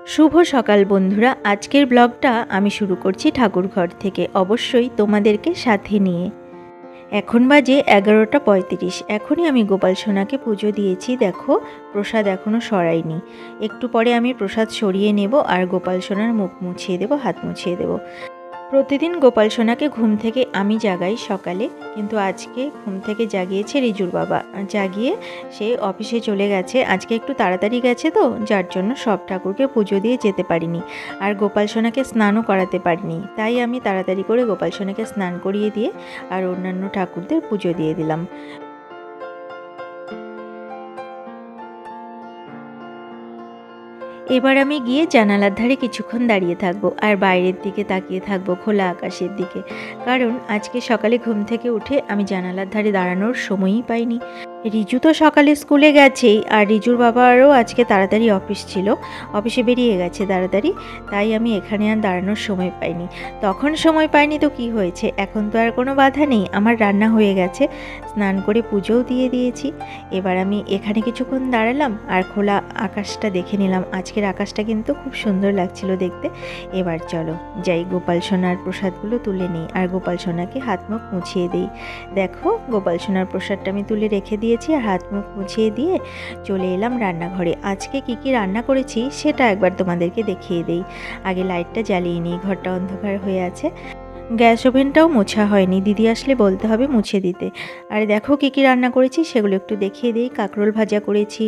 শুভ সকাল বন্ধুরা, আজকের ব্লগটা আমি শুরু করছি ঠাকুরঘর থেকে, অবশ্যই তোমাদেরকে সাথে নিয়ে। এখন বাজে 11:35। এখনই আমি গোপাল সোনাকে পুজো দিয়েছি। দেখো, প্রসাদ এখনও সরাইনি। একটু পরে আমি প্রসাদ সরিয়ে নেব আর গোপাল সোনার মুখ মুছিয়ে দেব, হাত মুছিয়ে দেব। প্রতিদিন গোপাল সোনাকে ঘুম থেকে আমি জাগাই সকালে, কিন্তু আজকে ঘুম থেকে জাগিয়েছে রিজুর বাবা। জাগিয়ে সে অফিসে চলে গেছে। আজকে একটু তাড়াতাড়ি গেছে তো, যার জন্য সব ঠাকুরকে পুজো দিয়ে যেতে পারিনি, আর গোপাল সোনাকে স্নানও করাতে পারিনি। তাই আমি তাড়াতাড়ি করে গোপাল সোনাকে স্নান করিয়ে দিয়ে আর অন্যান্য ঠাকুরদের পুজো দিয়ে দিলাম। এবার আমি গিয়ে জানালার ধারে কিছুক্ষণ দাঁড়িয়ে থাকবো আর বাইরের দিকে তাকিয়ে থাকবো, খোলা আকাশের দিকে। কারণ আজকে সকালে ঘুম থেকে উঠে আমি জানালার ধারে দাঁড়ানোর সময়ই পাইনি। রিজু তো সকালে স্কুলে গেছেই, আর রিজুর বাবারও আজকে তাড়াতাড়ি অফিস ছিল, অফিসে বেরিয়ে গেছে তাড়াতাড়ি। তাই আমি এখানে আর দাঁড়ানোর সময় পাইনি। তখন সময় পাইনি তো কি হয়েছে, এখন তো আর কোনো বাধা নেই। আমার রান্না হয়ে গেছে, স্নান করে পুজোও দিয়ে দিয়েছি। এবার আমি এখানে কিছুক্ষণ দাঁড়ালাম আর খোলা আকাশটা দেখে নিলাম। আজকের আকাশটা কিন্তু খুব সুন্দর লাগছিল দেখতে। এবার চলো যাই, গোপাল সোনার প্রসাদগুলো তুলে নিই আর গোপাল সোনাকে হাত মুখ মুছিয়ে দিই। দেখো, গোপাল সোনার প্রসাদটা আমি তুলে রেখে দিয়েছি আর হাত মুখ মুছিয়ে দিয়ে চলে এলাম রান্নাঘরে। আজকে কি কি রান্না করেছি সেটা একবার তোমাদেরকে দেখিয়ে দেই। আগে লাইটটা জ্বালিয়ে নিই, ঘরটা অন্ধকার হয়ে আছে। গ্যাস ওভেনটাও মোছা হয়নি, দিদি আসলে বলতে হবে মুছে দিতে। আর দেখো কি কি রান্না করেছি সেগুলো একটু দেখিয়ে দিই। কাঁকরোল ভাজা করেছি,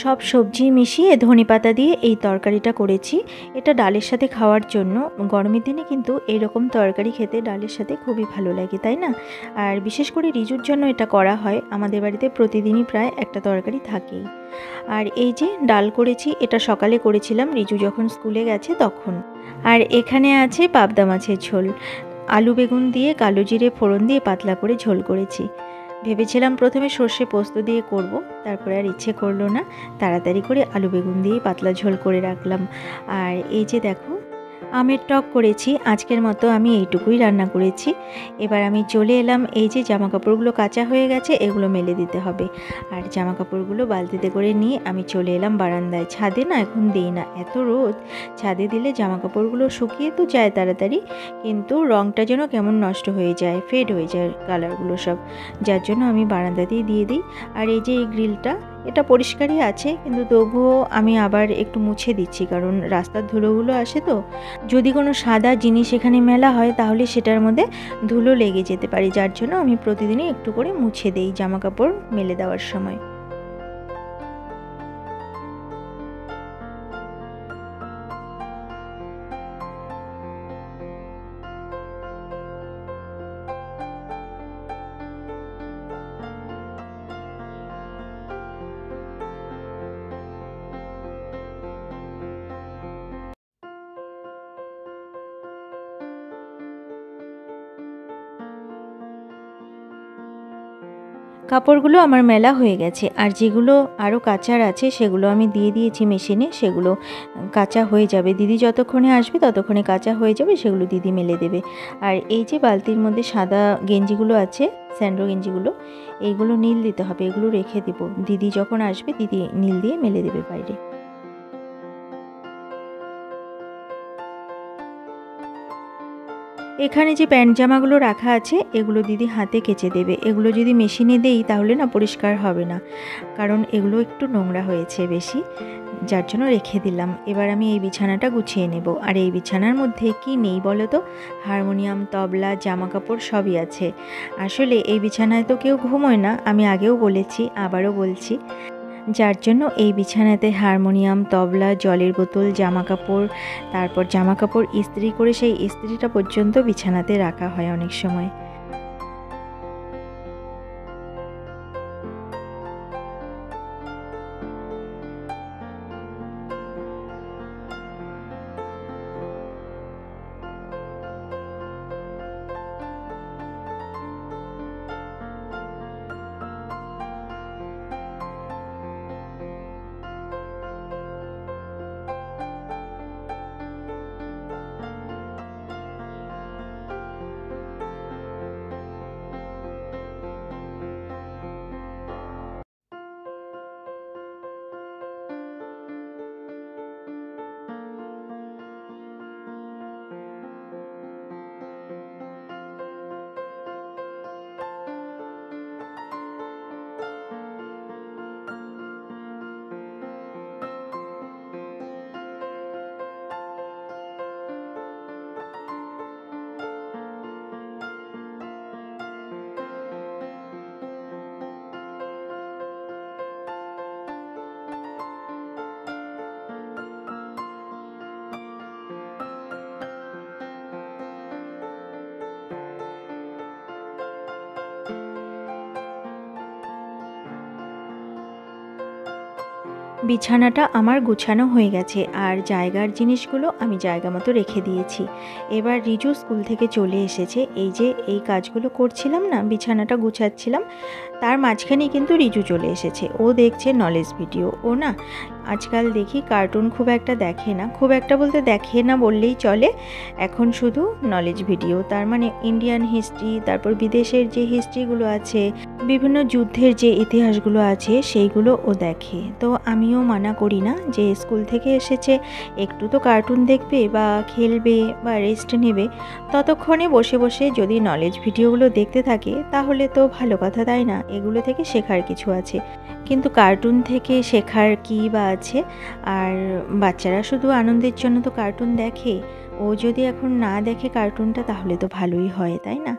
সব সবজি মিশিয়ে ধনেপাতা দিয়ে এই তরকারিটা করেছি। এটা ডালের সাথে খাওয়ার জন্য। গরমের দিনে কিন্তু এইরকম তরকারি খেতে ডালের সাথে খুবই ভালো লাগে, তাই না? আর বিশেষ করে রিজুর জন্য এটা করা হয়। আমাদের বাড়িতে প্রতিদিনই প্রায় একটা তরকারি থাকেই। আর এই যে ডাল করেছি, এটা সকালে করেছিলাম রিজু যখন স্কুলে গেছে তখন। আর এখানে আছে পাবদা মাছের ঝোল, আলু বেগুন দিয়ে কালো জিরে ফোড়ন দিয়ে পাতলা করে ঝোল করেছি। ভেবেছিলাম প্রথমে সর্ষে পোস্ত দিয়ে করব, তারপরে আর ইচ্ছে করলো না, তাড়াতাড়ি করে আলু বেগুন দিয়ে পাতলা ঝোল করে রাখলাম। আর এই যে দেখো, আমের টক করেছি। আজকের মতো আমি এইটুকুই রান্না করেছি। এবার আমি চলে এলাম, এই যে জামা কাপড়গুলো কাঁচা হয়ে গেছে, এগুলো মেলে দিতে হবে। আর জামা কাপড়গুলো বালতিতে করে নিয়ে আমি চলে এলাম বারান্দায়। ছাদে না এখন দিই না, এত রোদ। ছাদে দিলে জামা কাপড়গুলো শুকিয়ে তো যায় তাড়াতাড়ি, কিন্তু রঙটা যেন কেমন নষ্ট হয়ে যায়, ফেড হয়ে যায় কালারগুলো সব, যার জন্য আমি বারান্দাতেই দিয়ে দিই। আর এই যে এই গ্রিলটা, এটা পরিষ্কারই আছে, কিন্তু তবুও আমি আবার একটু মুছে দিচ্ছি, কারণ রাস্তার ধুলোগুলো আসে তো। যদি কোনো সাদা জিনিস এখানে মেলা হয় তাহলে সেটার মধ্যে ধুলো লেগে যেতে পারে, যার জন্য আমি প্রতিদিনই একটু করে মুছে দেই জামা কাপড় মেলে দেওয়ার সময়। কাপড়গুলো আমার মেলা হয়ে গেছে, আর যেগুলো আরও কাচার আছে সেগুলো আমি দিয়ে দিয়েছি মেশিনে, সেগুলো কাঁচা হয়ে যাবে। দিদি যতক্ষণে আসবে ততক্ষণে কাঁচা হয়ে যাবে, সেগুলো দিদি মেলে দেবে। আর এই যে বালতির মধ্যে সাদা গেঞ্জিগুলো আছে, স্যান্ডো গেঞ্জিগুলো, এইগুলো নীল দিতে হবে, এগুলো রেখে দেবো। দিদি যখন আসবে দিদি নীল দিয়ে মেলে দেবে বাইরে। এখানে যে প্যান্ট জামাগুলো রাখা আছে এগুলো দিদি হাতে কেচে দেবে। এগুলো যদি মেশিনে দেই তাহলে না পরিষ্কার হবে না, কারণ এগুলো একটু নোংরা হয়েছে বেশি, যার জন্য রেখে দিলাম। এবার আমি এই বিছানাটা গুছিয়ে নেব। আর এই বিছানার মধ্যে কি নেই বলো তো? হারমোনিয়াম, তবলা, জামা কাপড় সবই আছে। আসলে এই বিছানায় তো কেউ ঘুমোয় না, আমি আগেও বলেছি আবারও বলছি, যার জন্য এই বিছানাতে হারমোনিয়াম, তবলা, জলের বোতল, জামাকাপড়, তারপর জামাকাপড় ইস্ত্রি করে সেই ইস্ত্রিটা পর্যন্ত বিছানাতে রাখা হয় অনেক সময়। বিছানাটা আমার গুছানো হয়ে গেছে আর জায়গার জিনিসগুলো আমি জায়গা মতো রেখে দিয়েছি। এবার রিজু স্কুল থেকে চলে এসেছে। এই যে এই কাজগুলো করছিলাম না, বিছানাটা গুছাচ্ছিলাম, তার মাঝখানেই কিন্তু রিজু চলে এসেছে। ও দেখছে নলেজ ভিডিও। ও না আজকাল দেখি কার্টুন খুব একটা দেখে না, খুব একটা বলতে দেখে না বললেই চলে। এখন শুধু নলেজ ভিডিও, তার মানে ইন্ডিয়ান হিস্ট্রি, তারপর বিদেশের যে হিস্ট্রিগুলো আছে, বিভিন্ন যুদ্ধের যে ইতিহাসগুলো আছে সেইগুলো ও দেখে। তো আমিও মানা করি না যে স্কুল থেকে এসেছে একটু তো কার্টুন দেখবে বা খেলবে বা রেস্ট নেবে, ততক্ষণে বসে বসে যদি নলেজ ভিডিওগুলো দেখতে থাকে তাহলে তো ভালো কথা, তাই না? এগুলো থেকে শেখার কিছু আছে, কিন্তু কার্টুন থেকে শেখার কী বা আছে? আর বাচ্চারা শুধু আনন্দের জন্য তো কার্টুন দেখে। ও যদি এখন না দেখে কার্টুনটা তাহলে তো ভালোই হয়, তাই না?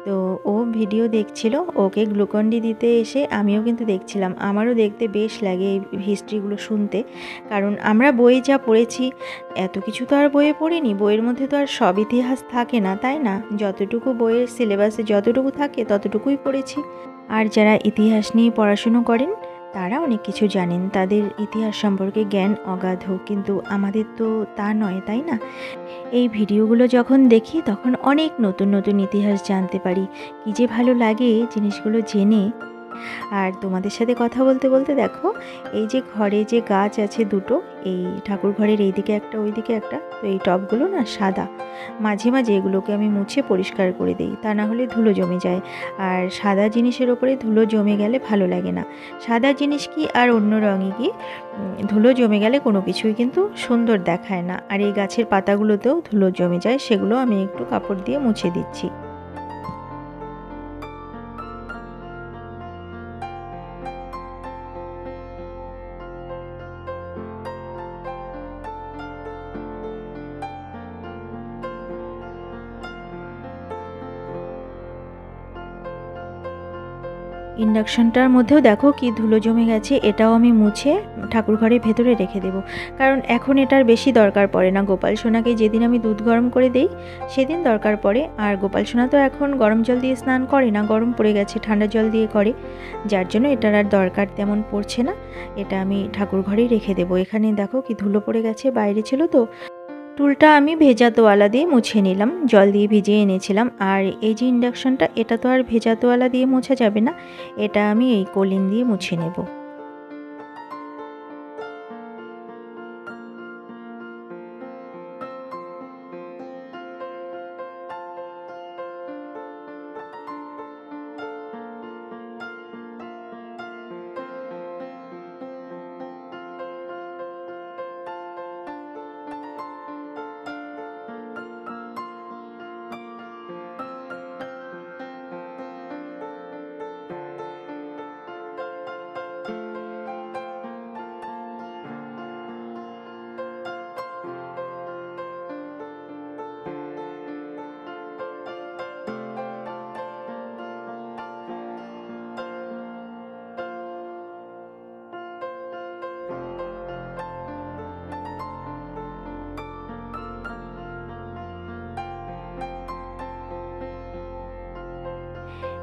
তো ও ভিডিও দেখছিল, ওকে গ্লুকন্ডি দিতে এসে আমিও কিন্তু দেখছিলাম। আমারও দেখতে বেশ লাগে এই হিস্ট্রিগুলো শুনতে, কারণ আমরা বইয়ে যা পড়েছি এত কিছু তো আর বইয়ে পড়িনি। বইয়ের মধ্যে তো আর সব ইতিহাস থাকে না, তাই না? যতটুকু বইয়ের সিলেবাসে যতটুকু থাকে ততটুকুই পড়েছি। আর যারা ইতিহাস নিয়ে পড়াশুনো করেন তারা অনেক কিছু জানেন, তাদের ইতিহাস সম্পর্কে জ্ঞান অগাধ, কিন্তু আমাদের তো তা নয়, তাই না? এই ভিডিওগুলো যখন দেখি তখন অনেক নতুন নতুন ইতিহাস জানতে পারি। কী যে ভালো লাগে জিনিসগুলো জেনে। আর তোমাদের সাথে কথা বলতে বলতে দেখো, এই যে ঘরে যে গাছ আছে দুটো, এই ঠাকুর ঘরের এইদিকে একটা ওইদিকে একটা, তো এই টবগুলো না সাদা। মাঝে মাঝে এগুলোকে আমি মুছে পরিষ্কার করে দিই, তা না হলে ধুলো জমে যায়। আর সাদা জিনিসের ওপরে ধুলো জমে গেলে ভালো লাগে না। সাদা জিনিস কি আর অন্য রঙে কি, ধুলো জমে গেলে কোনো কিছুই কিন্তু সুন্দর দেখায় না। আর এই গাছের পাতাগুলোতেও ধুলো জমে যায়, সেগুলো আমি একটু কাপড় দিয়ে মুছে দিচ্ছি। ইন্ডাকশনটার মধ্যেও দেখো কি ধুলো জমে গেছে, এটাও আমি মুছে ঠাকুর ঘরের ভেতরে রেখে দেব, কারণ এখন এটার বেশি দরকার পড়ে না। গোপাল সোনাকে যেদিন আমি দুধ গরম করে দেই সেদিন দরকার পড়ে। আর গোপাল সোনা তো এখন গরম জল দিয়ে স্নান করে না, গরম পড়ে গেছে, ঠান্ডা জল দিয়ে করে, যার জন্য এটার আর দরকার তেমন পড়ছে না। এটা আমি ঠাকুর ঘরেই রেখে দেবো। এখানে দেখো কি ধুলো পড়ে গেছে, বাইরে ছিল তো। টুলটা আমি ভেজা তোয়ালা দিয়ে মুছে নিলাম, জল দিয়ে ভিজিয়ে এনেছিলাম। আর এই যে ইন্ডাকশনটা, এটা তো আর ভেজা তোয়ালা দিয়ে মোছা যাবে না, এটা আমি এই কলিন দিয়ে মুছে নেব।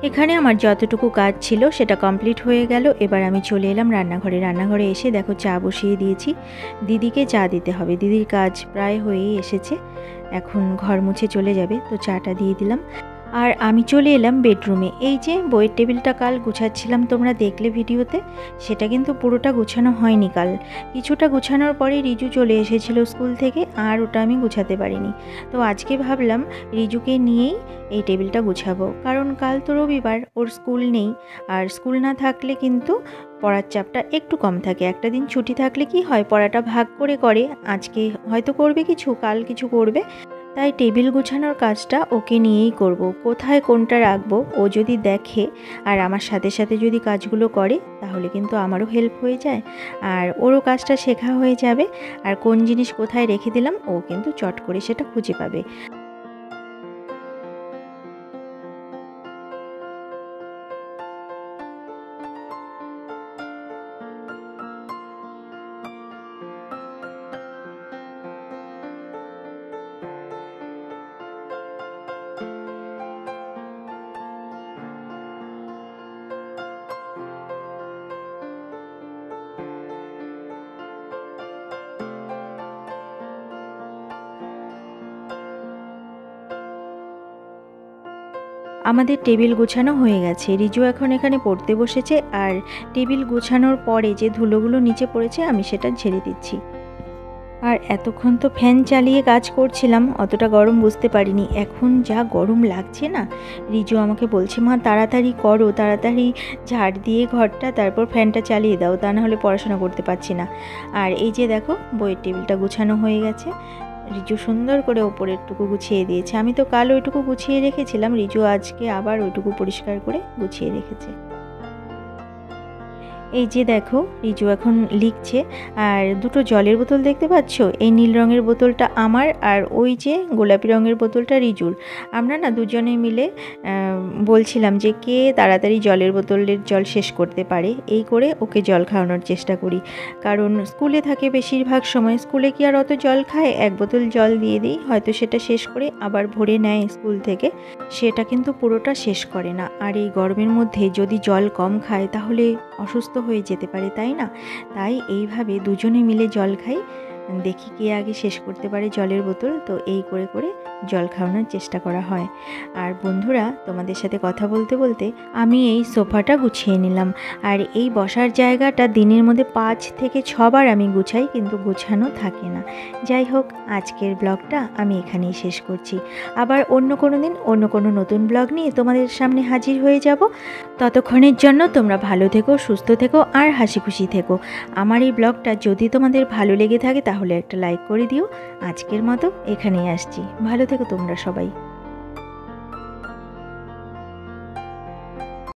এখানে আমার যতটুকু কাজ ছিল সেটা কমপ্লিট হয়ে গেল। এবার আমি চলে এলাম রান্নাঘরে। রান্নাঘরে এসে দেখো চা বসিয়ে দিয়েছি, দিদিকে চা দিতে হবে। দিদির কাজ প্রায় হয়েই এসেছে, এখন ঘর মুছে চলে যাবে, তো চাটা দিয়ে দিলাম। আর আমি চলে এলাম বেডরুমে। এই যে বইয়ের টেবিলটা কাল গুছাচ্ছিলাম, তোমরা দেখলে ভিডিওতে, সেটা কিন্তু পুরোটা গুছানো হয়নি কাল। কিছুটা গুছানোর পরে রিজু চলে এসেছিল স্কুল থেকে, আর ওটা আমি গুছাতে পারিনি। তো আজকে ভাবলাম রিজুকে নিয়েই এই টেবিলটা গুছাবো, কারণ কাল তো রবিবার, ওর স্কুল নেই। আর স্কুল না থাকলে কিন্তু পড়ার চাপটা একটু কম থাকে। একটা দিন ছুটি থাকলে কি হয়, পড়াটা ভাগ করে করে, আজকে হয়তো করবে কিছু, কাল কিছু করবে। তাই টেবিল গুছানোর কাজটা ওকে নিয়েই করব। কোথায় কোনটা রাখবো ও যদি দেখে আর আমার সাথে সাথে যদি কাজগুলো করে, তাহলে কিন্তু আমারও হেল্প হয়ে যায়, আর ওরও কাজটা শেখা হয়ে যাবে। আর কোন জিনিস কোথায় রেখে দিলাম ও কিন্তু চট করে সেটা খুঁজে পাবে। আমাদের টেবিল গোছানো হয়ে গেছে, রিজু এখন এখানে পড়তে বসেছে। আর টেবিল গোছানোর পরে যে ধুলোগুলো নিচে পড়েছে আমি সেটা ঝেড়ে দিচ্ছি। আর এতক্ষণ তো ফ্যান চালিয়ে কাজ করছিলাম, অতটা গরম বুঝতে পারিনি। এখন যা গরম লাগছে না, রিজু আমাকে বলছে, মা তাড়াতাড়ি করো, তাড়াতাড়ি ঝাড় দিয়ে ঘরটা, তারপর ফ্যানটা চালিয়ে দাও, তা নাহলে পড়াশোনা করতে পারছি না। আর এই যে দেখো বইয়ের টেবিলটা গুছানো হয়ে গেছে, রিজু সুন্দর করে ওপরেরটুকু গুছিয়ে দিয়েছে। আমি তো কাল ওইটুকু গুছিয়ে রেখেছিলাম, রিজু আজকে আবার ওইটুকু পরিষ্কার করে গুছিয়ে রেখেছে। এই যে দেখো রিজু এখন লিখছে। আর দুটো জলের বোতল দেখতে পাচ্ছ, এই নীল রঙের বোতলটা আমার, আর ওই যে গোলাপি রঙের বোতলটা রিজুর। আমরা না দুজনে মিলে বলছিলাম যে কে তাড়াতাড়ি জলের বোতলের জল শেষ করতে পারে, এই করে ওকে জল খাওয়ানোর চেষ্টা করি। কারণ স্কুলে থাকে বেশিরভাগ সময়, স্কুলে কি আর অত জল খায়, এক বোতল জল দিয়ে দিই, হয়তো সেটা শেষ করে আবার ভরে নেয় স্কুল থেকে, সেটা কিন্তু পুরোটা শেষ করে না। আর এই গরমের মধ্যে যদি জল কম খায় তাহলে অসুস্থ হয়ে যেতে পারে, তাই না? তাই এইভাবে দুজনে মিলে জল খাই, দেখি কে আগে শেষ করতে পারে জলের বোতল। তো এই করে করে জল খাওয়ানোর চেষ্টা করা হয়। আর বন্ধুরা, তোমাদের সাথে কথা বলতে বলতে আমি এই সোফাটা গুছিয়ে নিলাম। আর এই বসার জায়গাটা দিনের মধ্যে 5 থেকে 6 বার আমি গুছাই, কিন্তু গোছানো থাকে না। যাই হোক, আজকের ব্লগটা আমি এখানেই শেষ করছি। আবার অন্য কোনো দিন অন্য কোনো নতুন ব্লগ নিয়ে তোমাদের সামনে হাজির হয়ে যাব। ততক্ষণের জন্য তোমরা ভালো থেকো, সুস্থ থেকো আর হাসি খুশি থেকো। আমার এই ব্লগটা যদি তোমাদের ভালো লেগে থাকে তাহলে একটা লাইক করে দিও। আজকের মতো এখানেই আসছি, ভালো থেকো তোমরা সবাই।